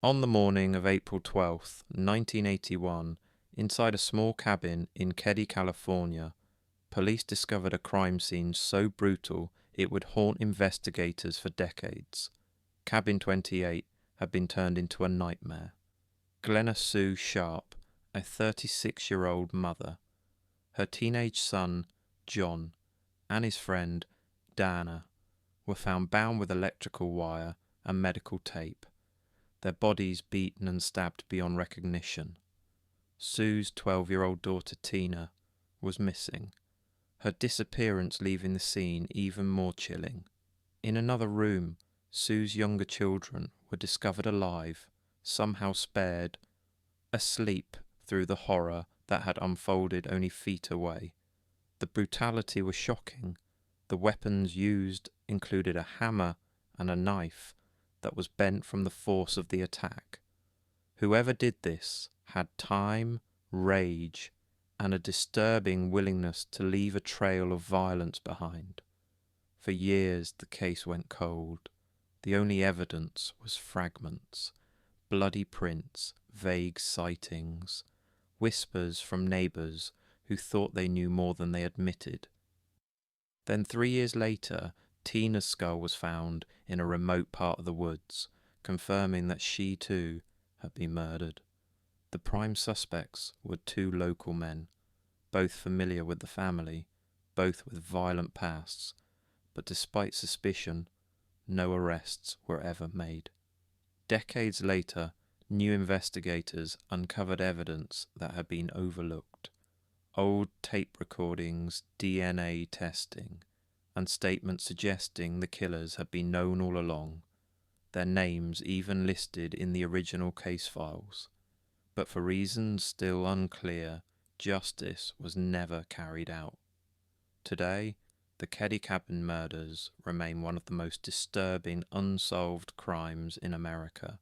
On the morning of April 12th, 1981, inside a small cabin in Keddie, California, police discovered a crime scene so brutal it would haunt investigators for decades. Cabin 28 had been turned into a nightmare. Glenna Sue Sharp, a 36-year-old mother, her teenage son, John, and his friend, Dana, were found bound with electrical wire and medical tape, their bodies beaten and stabbed beyond recognition. Sue's 12-year-old daughter, Tina, was missing, her disappearance leaving the scene even more chilling. In another room, Sue's younger children were discovered alive, somehow spared, asleep through the horror that had unfolded only feet away. The brutality was shocking. The weapons used included a hammer and a knife that was bent from the force of the attack. Whoever did this had time, rage, and a disturbing willingness to leave a trail of violence behind. For years the case went cold. The only evidence was fragments, bloody prints, vague sightings, whispers from neighbours who thought they knew more than they admitted. Then 3 years later, Tina's skull was found in a remote part of the woods, confirming that she too had been murdered. The prime suspects were two local men, both familiar with the family, both with violent pasts, but despite suspicion, no arrests were ever made. Decades later, new investigators uncovered evidence that had been overlooked. Old tape recordings, DNA testing, and statements suggesting the killers had been known all along, their names even listed in the original case files. But for reasons still unclear, justice was never carried out. Today, the Keddie Cabin murders remain one of the most disturbing unsolved crimes in America,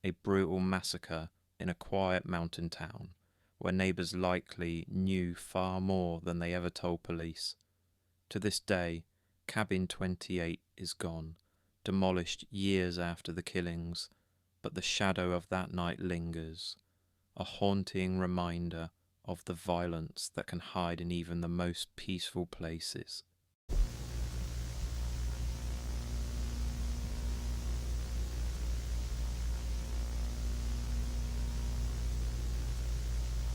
a brutal massacre in a quiet mountain town where neighbours likely knew far more than they ever told police. To this day, Cabin 28 is gone, demolished years after the killings, but the shadow of that night lingers, a haunting reminder of the violence that can hide in even the most peaceful places.